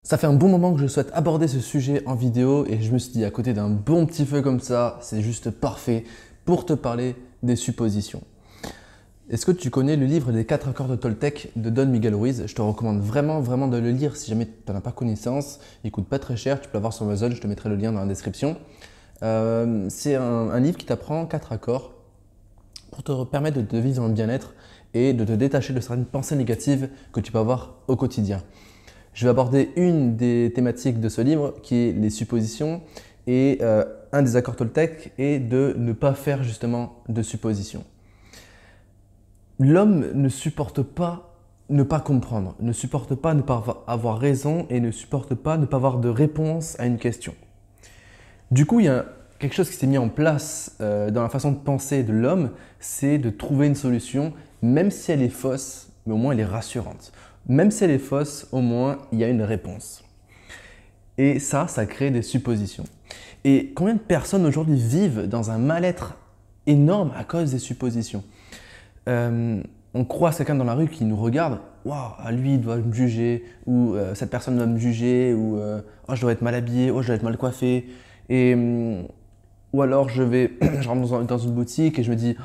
Ça fait un bon moment que je souhaite aborder ce sujet en vidéo et je me suis dit à côté d'un bon petit feu comme ça, c'est juste parfait pour te parler des suppositions. Est-ce que tu connais le livre des 4 accords de Toltec de Don Miguel Ruiz? Je te recommande vraiment de le lire si jamais tu n'en as pas connaissance. Il coûte pas très cher, tu peux l'avoir sur Amazon, je te mettrai le lien dans la description. C'est un livre qui t'apprend 4 accords pour te permettre de vivre un bien-être et de te détacher de certaines pensées négatives que tu peux avoir au quotidien. Je vais aborder une des thématiques de ce livre qui est les suppositions et un des accords Toltec est de ne pas faire justement de suppositions. L'homme ne supporte pas ne pas comprendre, ne supporte pas ne pas avoir raison et ne supporte pas ne pas avoir de réponse à une question. Du coup, il y a quelque chose qui s'est mis en place dans la façon de penser de l'homme, c'est de trouver une solution, même si elle est fausse, mais au moins elle est rassurante. Même si elle est fausse, au moins il y a une réponse. Et ça crée des suppositions. Et combien de personnes aujourd'hui vivent dans un mal-être énorme à cause des suppositions? On croise quelqu'un dans la rue qui nous regarde, waouh, lui il doit me juger, ou cette personne doit me juger, ou oh, je dois être mal habillé, oh, je dois être mal coiffé. Et, ou alors je rentre dans une boutique et je me dis,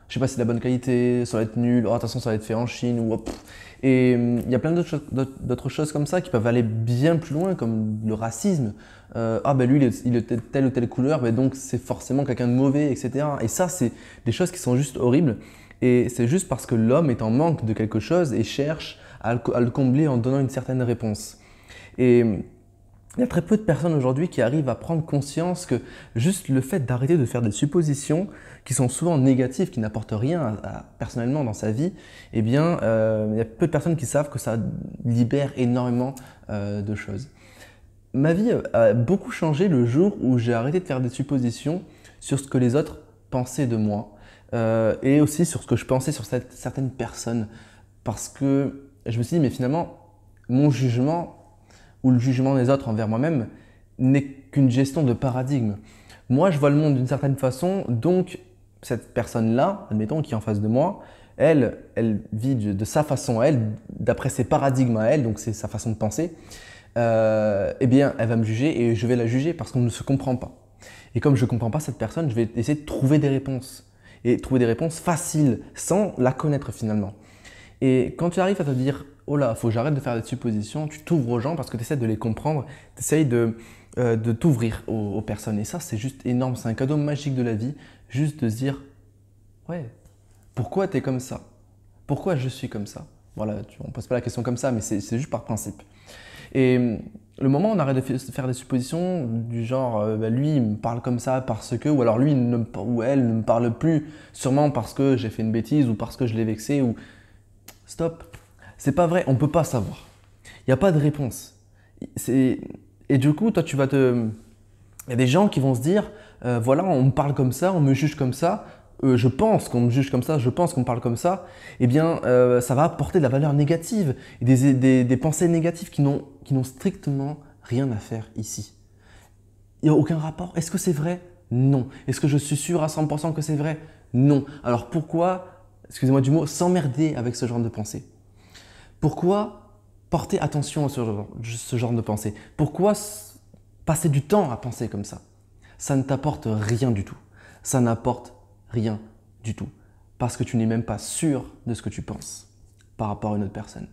je sais pas si c'est de la bonne qualité, ça va être nul, oh, attention ça va être fait en Chine, ou hop. Et il y a plein d'autres choses comme ça qui peuvent aller bien plus loin, comme le racisme. Ah ben lui il est de telle ou telle couleur, ben donc c'est forcément quelqu'un de mauvais, etc. Et ça c'est des choses qui sont juste horribles. Et c'est juste parce que l'homme est en manque de quelque chose et cherche à le combler en donnant une certaine réponse. Et il y a très peu de personnes aujourd'hui qui arrivent à prendre conscience que juste le fait d'arrêter de faire des suppositions qui sont souvent négatives, qui n'apportent rien personnellement dans sa vie, eh bien, il y a peu de personnes qui savent que ça libère énormément de choses. Ma vie a beaucoup changé le jour où j'ai arrêté de faire des suppositions sur ce que les autres pensaient de moi et aussi sur ce que je pensais sur certaines personnes. Parce que je me suis dit, mais finalement, mon jugement ou le jugement des autres envers moi-même n'est qu'une gestion de paradigme. Moi, je vois le monde d'une certaine façon, donc cette personne-là, admettons, qui est en face de moi, elle vit de sa façon à elle, d'après ses paradigmes à elle, donc c'est sa façon de penser, eh bien, elle va me juger et je vais la juger parce qu'on ne se comprend pas. Et comme je ne comprends pas cette personne, je vais essayer de trouver des réponses. Et trouver des réponses faciles, sans la connaître finalement. Et quand tu arrives à te dire, oh là, il faut que j'arrête de faire des suppositions, tu t'ouvres aux gens parce que tu essaies de les comprendre, tu essaies de t'ouvrir aux personnes. Et ça, c'est juste énorme, c'est un cadeau magique de la vie, juste de se dire, ouais, pourquoi tu es comme ça? Pourquoi je suis comme ça? Voilà, on ne pose pas la question comme ça, mais c'est juste par principe. Et le moment où on arrête de faire des suppositions du genre bah, lui il me parle comme ça parce que, ou alors lui ou elle ne me parle plus sûrement parce que j'ai fait une bêtise ou parce que je l'ai vexé ou stop, c'est pas vrai, on peut pas savoir. Il n'y a pas de réponse. Et du coup, toi, il y a des gens qui vont se dire, voilà, on me parle comme ça, on me juge comme ça, je pense qu'on me juge comme ça, je pense qu'on me parle comme ça, eh bien, ça va apporter de la valeur négative et des pensées négatives qui n'ont strictement rien à faire ici. Il n'y a aucun rapport. Est-ce que c'est vrai? Non. Est-ce que je suis sûr à 100% que c'est vrai? Non. Alors pourquoi, excusez-moi du mot, s'emmerder avec ce genre de pensée? Pourquoi porter attention à ce genre de pensée? Pourquoi passer du temps à penser comme ça? Ça ne t'apporte rien du tout. Ça n'apporte rien du tout. Parce que tu n'es même pas sûr de ce que tu penses par rapport à une autre personne.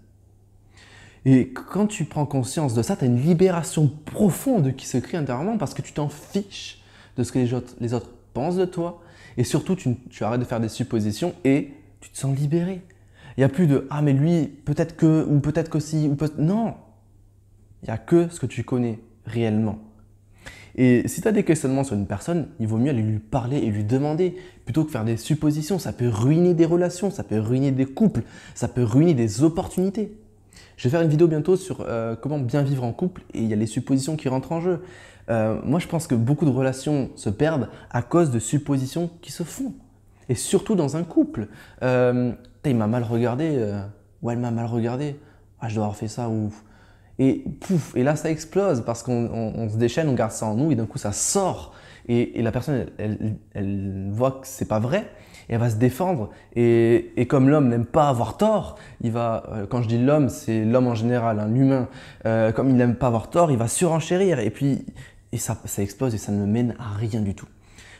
Et quand tu prends conscience de ça, tu as une libération profonde qui se crée intérieurement parce que tu t'en fiches de ce que les autres pensent de toi. Et surtout, tu arrêtes de faire des suppositions et tu te sens libéré. Il n'y a plus de « Ah mais lui, peut-être que, ou peut-être que si, ou peut-être… » Non, il n'y a que ce que tu connais réellement. Et si tu as des questionnements sur une personne, il vaut mieux aller lui parler et lui demander plutôt que faire des suppositions. Ça peut ruiner des relations, ça peut ruiner des couples, ça peut ruiner des opportunités. Je vais faire une vidéo bientôt sur comment bien vivre en couple et il y a les suppositions qui rentrent en jeu. Moi, je pense que beaucoup de relations se perdent à cause de suppositions qui se font. Et surtout dans un couple. Il m'a mal regardé, ou elle m'a mal regardé, ah, je dois avoir fait ça, ou… Et pouf, et là ça explose parce qu'on se déchaîne, on garde ça en nous et d'un coup ça sort. et la personne, elle voit que c'est pas vrai, et elle va se défendre. Et comme l'homme n'aime pas avoir tort, il va, quand je dis l'homme, c'est l'homme en général, hein, l'humain, comme il n'aime pas avoir tort, il va surenchérir, et puis ça explose et ça ne mène à rien du tout.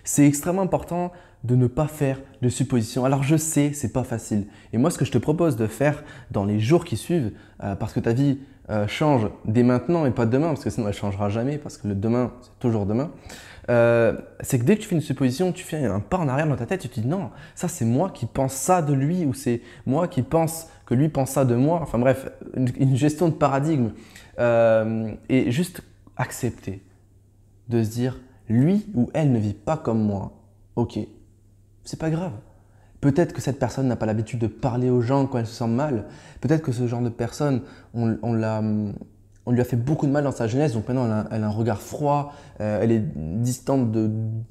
C'est extrêmement important de ne pas faire de suppositions. Alors je sais, c'est pas facile. Et moi, ce que je te propose de faire dans les jours qui suivent, parce que ta vie change dès maintenant et pas demain, parce que sinon elle changera jamais, parce que le demain, c'est toujours demain, c'est que dès que tu fais une supposition, tu fais un pas en arrière dans ta tête, tu te dis non, ça c'est moi qui pense ça de lui, ou c'est moi qui pense que lui pense ça de moi. Enfin bref, une gestion de paradigme. Et juste accepter de se dire, lui ou elle ne vit pas comme moi. Ok, c'est pas grave. Peut-être que cette personne n'a pas l'habitude de parler aux gens quand elle se sent mal. Peut-être que ce genre de personne, on lui a fait beaucoup de mal dans sa jeunesse, donc maintenant elle a un regard froid, elle est distante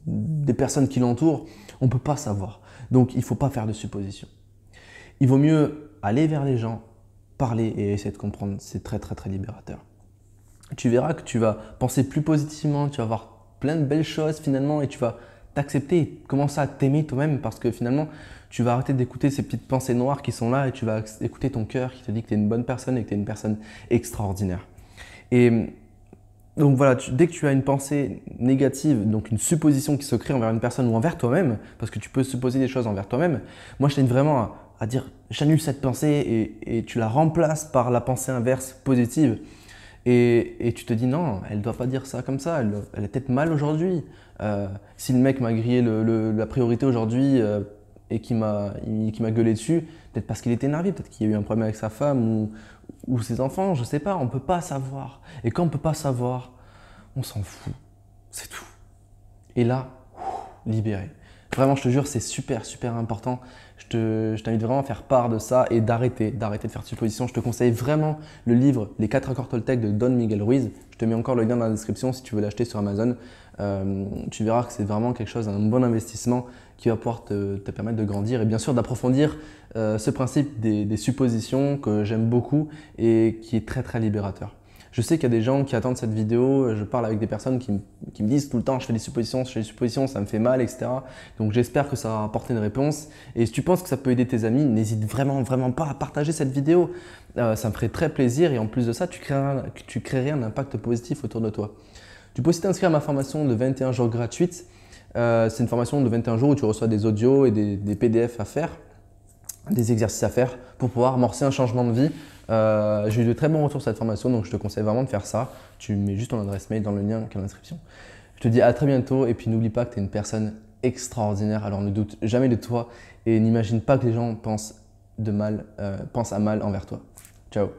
des personnes qui l'entourent. On ne peut pas savoir. Donc il ne faut pas faire de suppositions. Il vaut mieux aller vers les gens, parler et essayer de comprendre. C'est très très très libérateur. Tu verras que tu vas penser plus positivement, tu vas voir plein de belles choses finalement et tu vas t'accepter et commencer à t'aimer toi-même parce que finalement, tu vas arrêter d'écouter ces petites pensées noires qui sont là et tu vas écouter ton cœur qui te dit que tu es une bonne personne et que tu es une personne extraordinaire. Et donc voilà, dès que tu as une pensée négative, donc une supposition qui se crée envers une personne ou envers toi-même, parce que tu peux supposer des choses envers toi-même, moi je t'aide vraiment à dire j'annule cette pensée et tu la remplaces par la pensée inverse positive. Et tu te dis non, elle ne doit pas dire ça comme ça, elle est peut-être mal aujourd'hui. Si le mec m'a grillé la priorité aujourd'hui et qui m'a gueulé dessus, peut-être parce qu'il était énervé, peut-être qu'il y a eu un problème avec sa femme ou ses enfants, je ne sais pas, on ne peut pas savoir. Et quand on ne peut pas savoir, on s'en fout, c'est tout. Et là, libéré. Vraiment, je te jure, c'est super, super important. Je t'invite vraiment à faire part de ça et d'arrêter de faire de suppositions. Je te conseille vraiment le livre Les 4 accords Toltec de Don Miguel Ruiz. Je te mets encore le lien dans la description si tu veux l'acheter sur Amazon. Tu verras que c'est vraiment quelque chose, un bon investissement qui va pouvoir te permettre de grandir et bien sûr d'approfondir ce principe des suppositions que j'aime beaucoup et qui est très, très libérateur. Je sais qu'il y a des gens qui attendent cette vidéo, je parle avec des personnes qui me disent tout le temps je fais des suppositions, ça me fait mal, etc. Donc j'espère que ça va apporter une réponse. Et si tu penses que ça peut aider tes amis, n'hésite vraiment, vraiment pas à partager cette vidéo. Ça me ferait très plaisir et en plus de ça, tu créerais un impact positif autour de toi. Tu peux aussi t'inscrire à ma formation de 21 jours gratuite. C'est une formation de 21 jours où tu reçois des audios et des PDF à faire, des exercices à faire pour pouvoir amorcer un changement de vie. J'ai eu de très bons retours sur cette formation, donc je te conseille vraiment de faire ça. Tu mets juste ton adresse mail dans le lien qui est en description. Je te dis à très bientôt et puis n'oublie pas que tu es une personne extraordinaire, alors ne doute jamais de toi et n'imagine pas que les gens pensent à mal envers toi. Ciao.